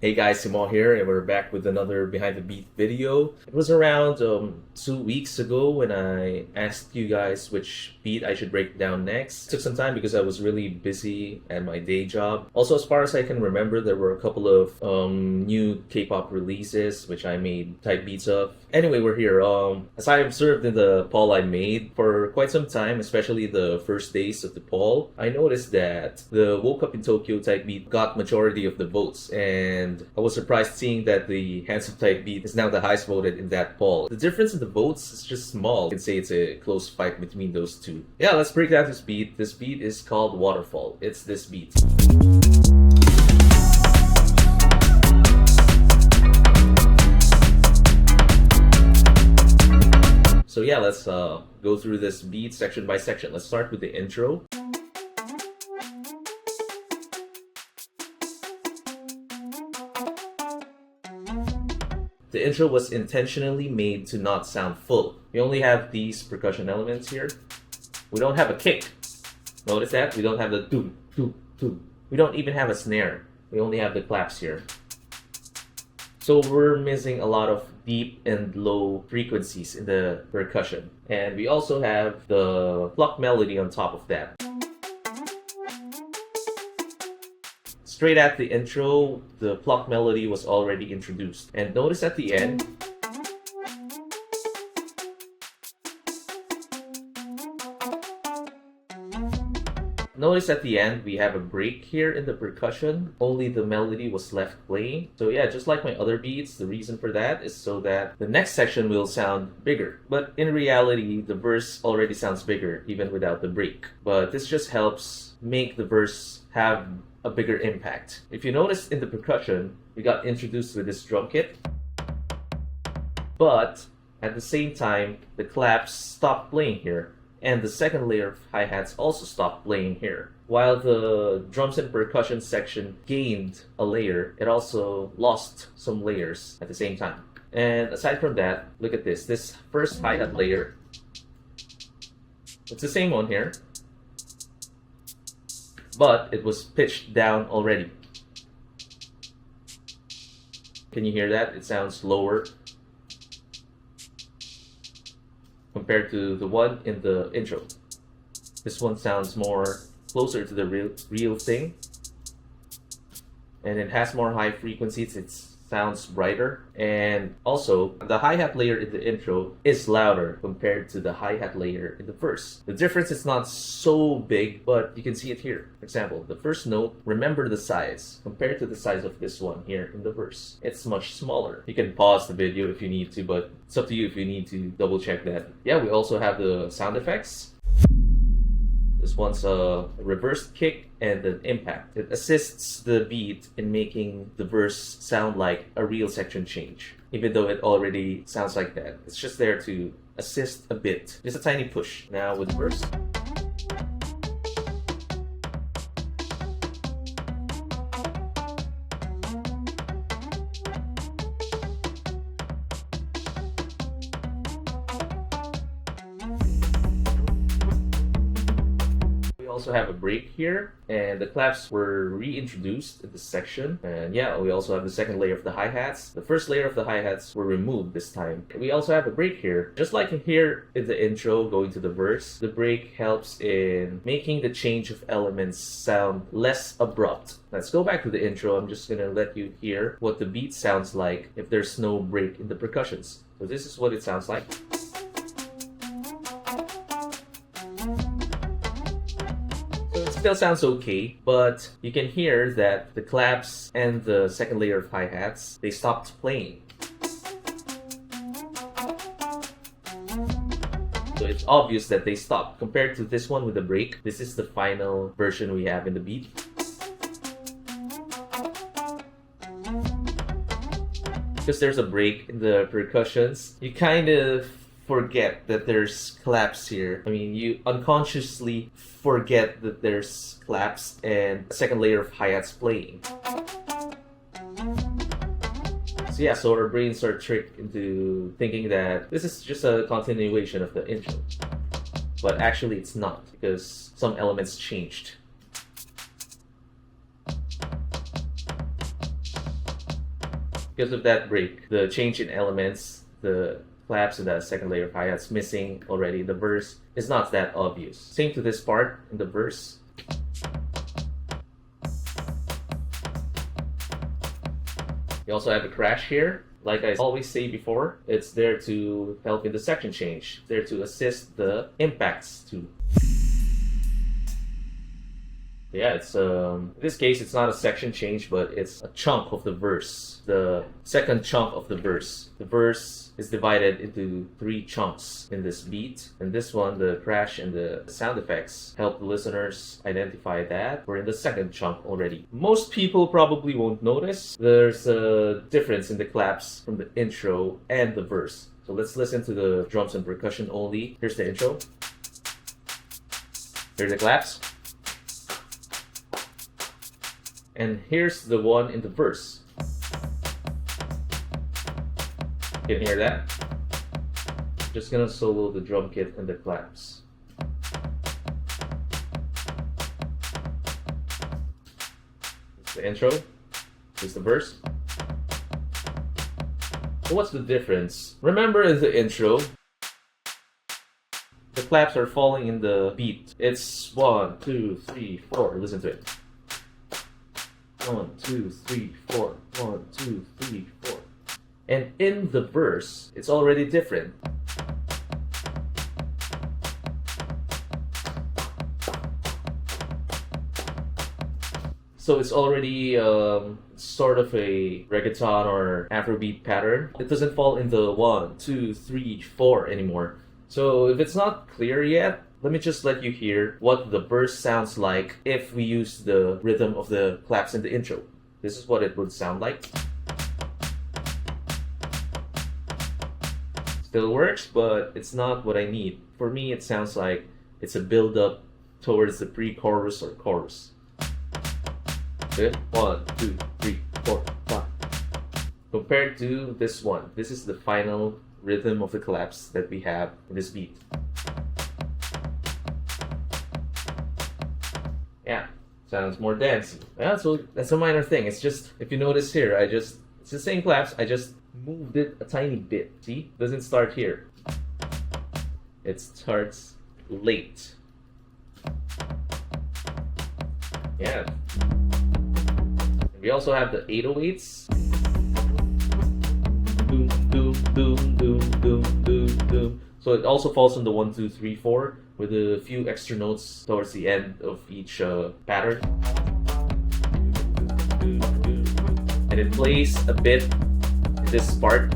Hey guys, SIMO here, and we're back with another Behind the Beat video. It was around 2 weeks ago when I asked you guys which beat I should break down next. It took some time because I was really busy at my day job. Also, as far as I can remember, there were a couple of new K-pop releases which I made type beats of. Anyway, we're here. As I observed in the poll I made for quite some time, especially the first days of the poll, I noticed that the Woke Up in Tokyo type beat got majority of the votes, and I was surprised seeing that the Hands Up type beat is now the highest voted in that poll. The difference in the votes is just small. You can say it's a close fight between those two. Yeah, let's break down this beat. This beat is called Waterfall. It's this beat. So yeah, let's go through this beat section by section. Let's start with the intro. The intro was intentionally made to not sound full. We only have these percussion elements here. We don't have a kick. Notice that? We don't have the doom, doom, doom. We don't even have a snare. We only have the claps here. So we're missing a lot of deep and low frequencies in the percussion. And we also have the pluck melody on top of that. Straight at the intro, the pluck melody was already introduced. And notice at the end, we have a break here in the percussion. Only the melody was left playing. So yeah, just like my other beats, the reason for that is so that the next section will sound bigger. But in reality, the verse already sounds bigger even without the break. But this just helps make the verse have a bigger impact. If you notice in the percussion, we got introduced with this drum kit. But at the same time, the claps stopped playing here. And the second layer of hi-hats also stopped playing here. While the drums and percussion section gained a layer, it also lost some layers at the same time. And aside from that, look at this. This first hi-hat layer, it's the same one here, but it was pitched down already. Can you hear that? It sounds lower compared to the one in the intro. This one sounds more closer to the real thing, and it has more high frequencies. It sounds brighter, and also the hi-hat layer in the intro is louder compared to the hi-hat layer in the verse. The difference is not so big, but you can see it here. For example, the first note, remember the size compared to the size of this one here in the verse. It's much smaller. You can pause the video if you need to, but it's up to you if you need to double check that. Yeah, we also have the sound effects. This one's a reversed kick and an impact. It assists the beat in making the verse sound like a real section change, even though it already sounds like that. It's just there to assist a bit. Just a tiny push. Now with the verse. Also have a break here, and the claps were reintroduced in this section. And yeah, we also have the second layer of the hi-hats. The first layer of the hi-hats were removed this time. We also have a break here. Just like here in the intro going to the verse, the break helps in making the change of elements sound less abrupt. Let's go back to the intro. I'm just gonna let you hear what the beat sounds like if there's no break in the percussions. So this is what it sounds like. Still sounds okay, but you can hear that the claps and the second layer of hi-hats, they stopped playing. So it's obvious that they stopped. Compared to this one with the break, this is the final version we have in the beat. Because there's a break in the percussions, you kind of forget that there's claps here. I mean, you unconsciously forget that there's claps and a second layer of hi-hats playing. So yeah, so our brains are tricked into thinking that this is just a continuation of the intro. But actually it's not, because some elements changed. Because of that break, the change in elements, the claps in that second layer of hi-hats missing already. The verse is not that obvious. Same to this part in the verse. You also have a crash here. Like I always say before, it's there to help in the section change, there to assist the impacts too. Yeah, it's in this case it's not a section change, but it's a chunk of the verse. The second chunk of the verse. The verse is divided into 3 chunks in this beat. And this one, the crash and the sound effects help the listeners identify that we're in the second chunk already. Most people probably won't notice there's a difference in the claps from the intro and the verse. So let's listen to the drums and percussion only. Here's the intro. Here's the claps. And here's the one in the verse. Can you hear that? Just gonna solo the drum kit and the claps. It's the intro. It's the verse. So what's the difference? Remember in the intro, the claps are falling in the beat. It's 1, 2, 3, 4. Listen to it. 1, 2, 3, 4. 1, 2, 3, 4. And in the verse, it's already different. So it's already sort of a reggaeton or Afrobeat pattern. It doesn't fall in the 1, 2, 3, 4 anymore. So if it's not clear yet, let me just let you hear what the verse sounds like if we use the rhythm of the claps in the intro. This is what it would sound like. Still works, but it's not what I need. For me, it sounds like it's a build-up towards the pre-chorus or chorus. Good? 1, 2, 3, 4, 5. Compared to this one, this is the final rhythm of the claps that we have in this beat. Yeah, sounds more dancey. Yeah, so that's a minor thing. It's just, if you notice here, it's the same claps, I just moved it a tiny bit. See? Doesn't start here. It starts late. Yeah. We also have the 808s. Boom, boom, boom, boom, boom, boom, boom. So it also falls on the 1, 2, 3, 4 with a few extra notes towards the end of each pattern. And it plays a bit in this part.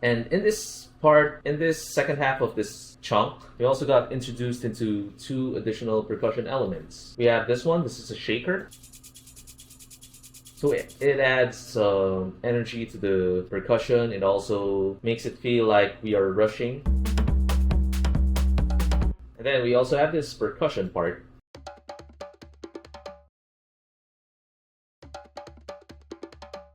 And in this part, in this second half of this chunk, we also got introduced into 2 additional percussion elements. We have this one, this is a shaker. So it adds energy to the percussion. It also makes it feel like we are rushing. And then we also have this percussion part.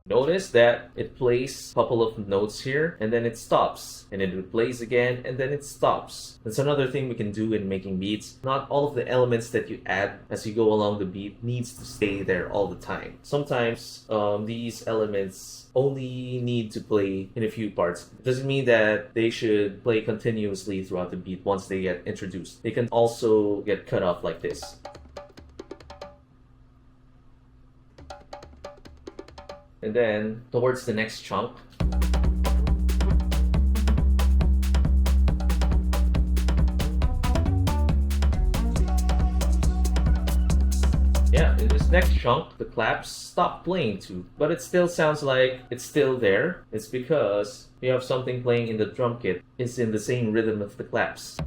Notice that it plays a couple of notes here and then it stops, and it plays again and then it stops. That's another thing we can do in making beats. Not all of the elements that you add as you go along the beat needs to stay there all the time. Sometimes these elements only need to play in a few parts. It doesn't mean that they should play continuously throughout the beat once they get introduced. They can also get cut off like this. And then towards the next chunk, in this next chunk, the claps stop playing too, but it still sounds like it's still there. It's because we have something playing in the drum kit. It's in the same rhythm of the claps.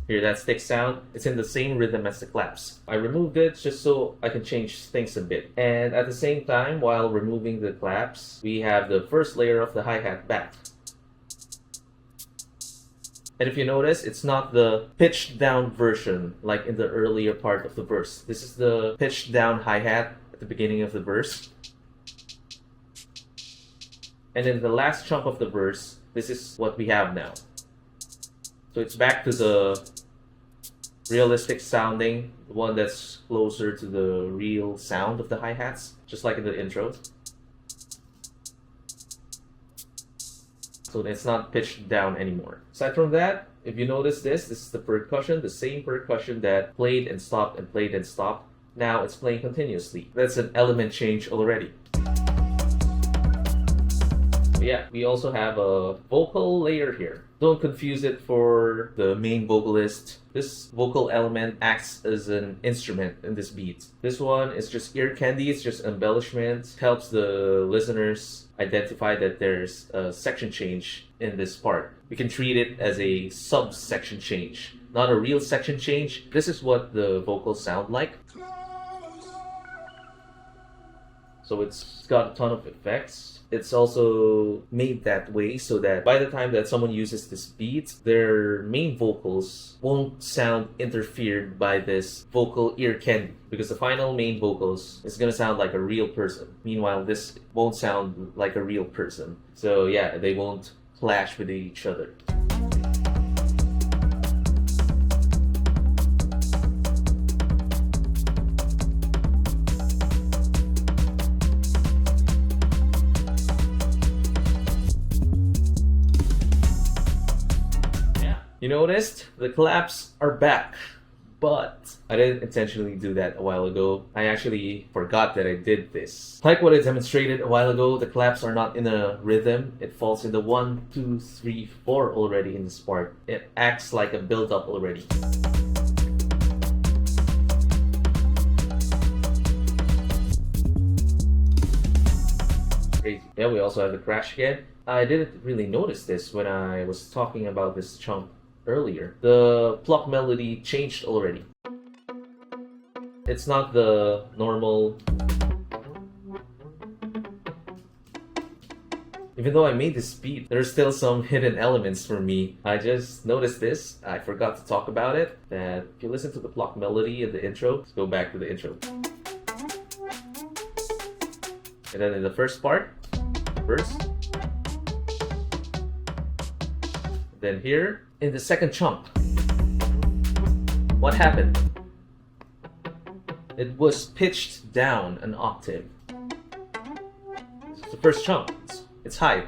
Hear that stick sound? It's in the same rhythm as the claps. I removed it just so I can change things a bit. And at the same time, while removing the claps, we have the first layer of the hi-hat back. And if you notice, it's not the pitched down version like in the earlier part of the verse. This is the pitched down hi-hat at the beginning of the verse. And in the last chunk of the verse, this is what we have now. So it's back to the realistic sounding, the one that's closer to the real sound of the hi-hats, just like in the intro. So it's not pitched down anymore. Aside from that, if you notice this is the percussion, the same percussion that played and stopped and played and stopped. Now it's playing continuously. That's an element change already. Yeah, we also have a vocal layer here. Don't confuse it for the main vocalist. This vocal element acts as an instrument in this beat. This one is just ear candy, it's just embellishment. Helps the listeners identify that there's a section change in this part. We can treat it as a subsection change, not a real section change. This is what the vocals sound like. So it's got a ton of effects. It's also made that way so that by the time that someone uses this beat, their main vocals won't sound interfered by this vocal ear candy, because the final main vocals is gonna sound like a real person. Meanwhile, this won't sound like a real person. So yeah, they won't clash with each other. You noticed? The claps are back, but I didn't intentionally do that a while ago. I actually forgot that I did this. Like what I demonstrated a while ago, the claps are not in a rhythm. It falls in the 1, 2, 3, 4 already in this part. It acts like a build-up already. Crazy. Yeah, we also have the crash again. I didn't really notice this when I was talking about this chunk earlier. The pluck melody changed already. It's not the normal. Even though I made this beat, there's still some hidden elements for me. I just noticed this. I forgot to talk about it. That if you listen to the pluck melody in the intro, let's go back to the intro. And then in the first part, verse. Then here, in the second chunk, what happened? It was pitched down an octave. This is the first chunk. It's high.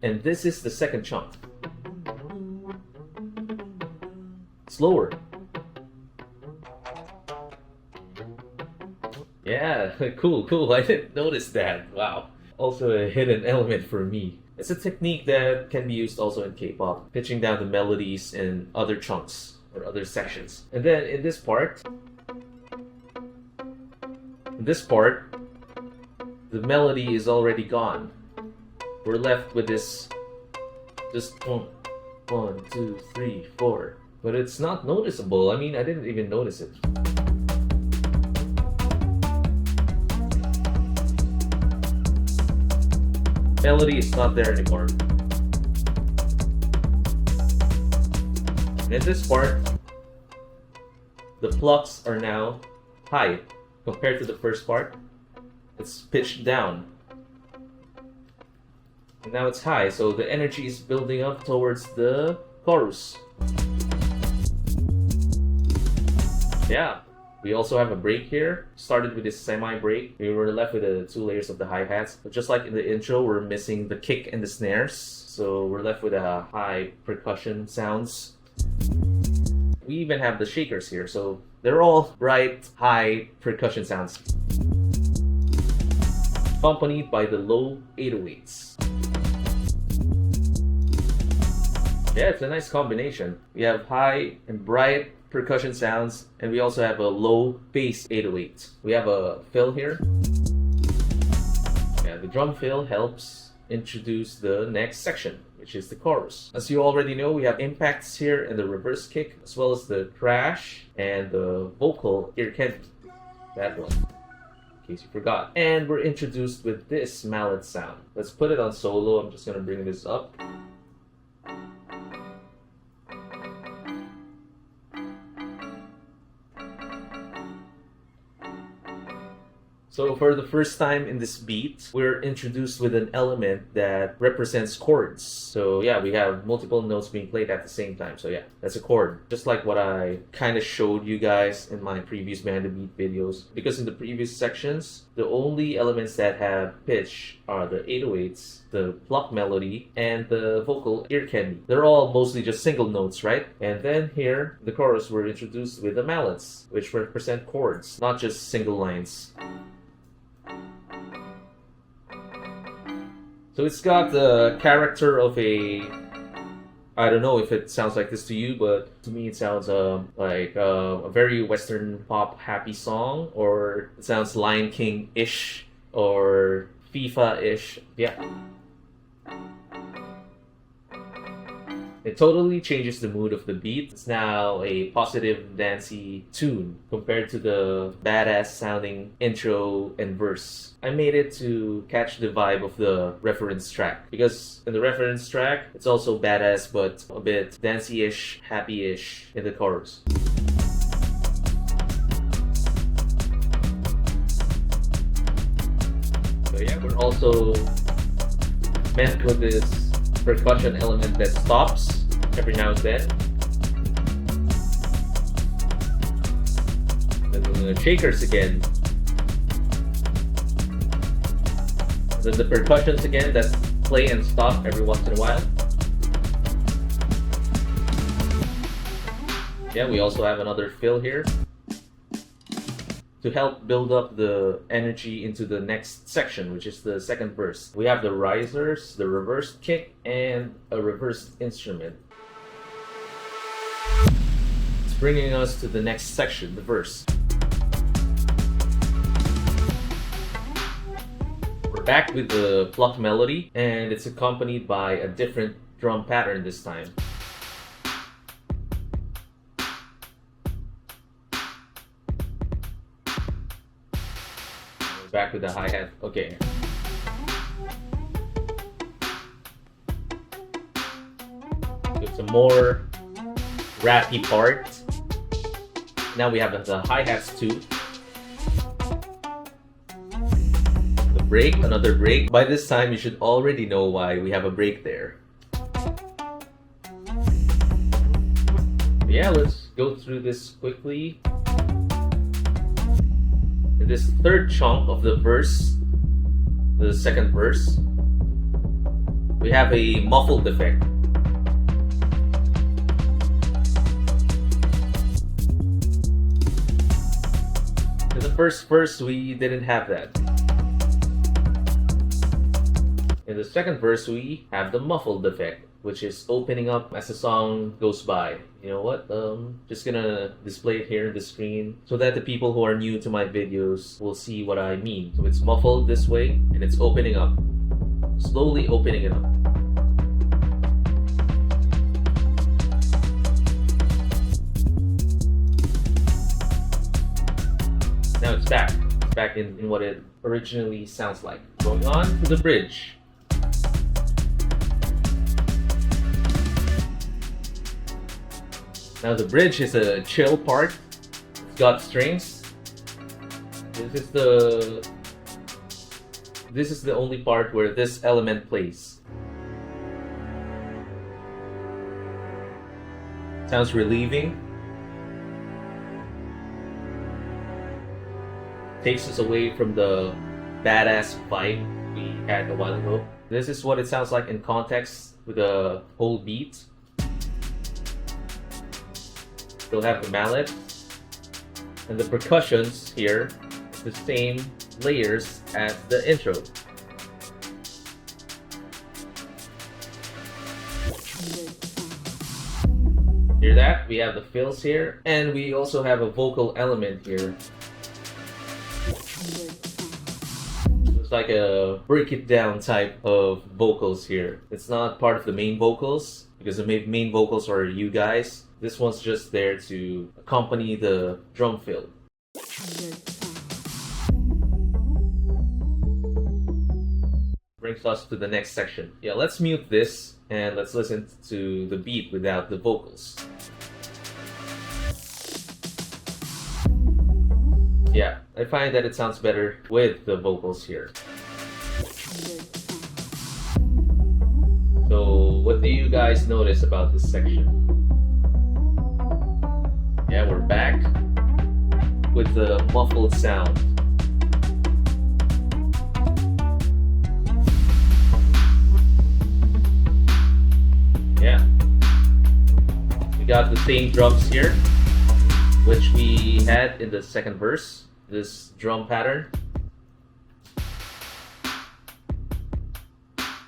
And this is the second chunk. It's lower. Yeah, cool. I didn't notice that. Wow. Also a hidden element for me. It's a technique that can be used also in K-pop, pitching down the melodies in other chunks or other sections. And then in this part, the melody is already gone. We're left with this just 1, 2, 3, 4. But it's not noticeable. I mean, I didn't even notice it. Melody is not there anymore. And in this part, the plucks are now high compared to the first part. It's pitched down. And now it's high, so the energy is building up towards the chorus. Yeah. We also have a break here. Started with this semi-break. We were left with the 2 layers of the hi-hats. But just like in the intro, we're missing the kick and the snares. So we're left with a high percussion sounds. We even have the shakers here. So they're all bright, high percussion sounds, accompanied by the low 808s. Yeah, it's a nice combination. We have high and bright percussion sounds, and we also have a low bass 808. We have a fill here. Yeah, the drum fill helps introduce the next section, which is the chorus. As you already know, we have impacts here and the reverse kick, as well as the crash and the vocal ear candy. That one, in case you forgot. And we're introduced with this mallet sound. Let's put it on solo. I'm just gonna bring this up. So for the first time in this beat, we're introduced with an element that represents chords. So yeah, we have multiple notes being played at the same time. So yeah, that's a chord. Just like what I kind of showed you guys in my previous band and beat videos. Because in the previous sections, the only elements that have pitch are the 808s, the pluck melody, and the vocal ear candy. They're all mostly just single notes, right? And then here, the chorus, we're introduced with the mallets, which represent chords, not just single lines. So it's got the character of a, I don't know if it sounds like this to you, but to me it sounds like a very Western pop happy song, or it sounds Lion King-ish or FIFA-ish. Yeah. It totally changes the mood of the beat. It's now a positive, dancey tune compared to the badass sounding intro and verse. I made it to catch the vibe of the reference track, because in the reference track, it's also badass but a bit dancey-ish, happy-ish in the chorus. So yeah, we're also meant with this percussion element that stops every now and then. Then the shakers again. Then the percussions again that play and stop every once in a while. Yeah, we also have another fill here to help build up the energy into the next section, which is the second verse. We have the risers, the reversed kick, and a reversed instrument. It's bringing us to the next section, the verse. We're back with the pluck melody, and it's accompanied by a different drum pattern this time. Back with the hi-hat. Okay. It's a more rappy part. Now we have the hi-hats too. The break, another break. By this time, you should already know why we have a break there. Yeah, let's go through this quickly. In this third chunk of the verse, the second verse, we have a muffled effect. In the first verse, we didn't have that. In the second verse, we have the muffled effect, which is opening up as the song goes by. You know what? Just gonna display it here on the screen so that the people who are new to my videos will see what I mean. So it's muffled this way and it's opening up. Slowly opening it up. Now it's back. It's back in what it originally sounds like. Going on to the bridge. Now the bridge is a chill part. It's got strings. This is the only part where this element plays. Sounds relieving. Takes us away from the badass vibe we had a while ago. This is what it sounds like in context with the whole beat. Still have the mallet and the percussions here, the same layers as the intro. Hear that? We have the fills here, and we also have a vocal element here. It's like a break it down type of vocals here. It's not part of the main vocals, because the main vocals are you guys. This one's just there to accompany the drum fill. Brings us to the next section. Yeah, let's mute this and let's listen to the beat without the vocals. Yeah, I find that it sounds better with the vocals here. So what do you guys notice about this section? Yeah, we're back with the muffled sound. Yeah. We got the same drums here, which we had in the second verse, this drum pattern.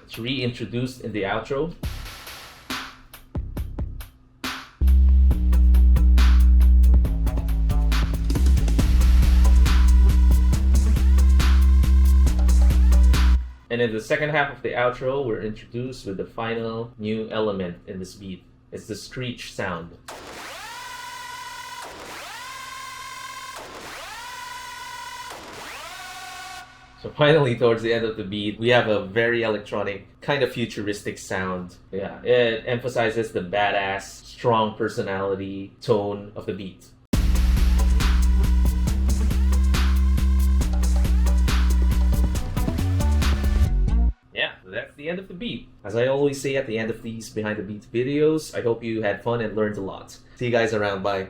It's reintroduced in the outro. And in the second half of the outro, we're introduced with the final new element in this beat. It's the screech sound. So finally, towards the end of the beat, we have a very electronic, kind of futuristic sound. Yeah, it emphasizes the badass, strong personality tone of the beat. Yeah, that's the end of the beat. As I always say at the end of these Behind the Beats videos, I hope you had fun and learned a lot. See you guys around, bye.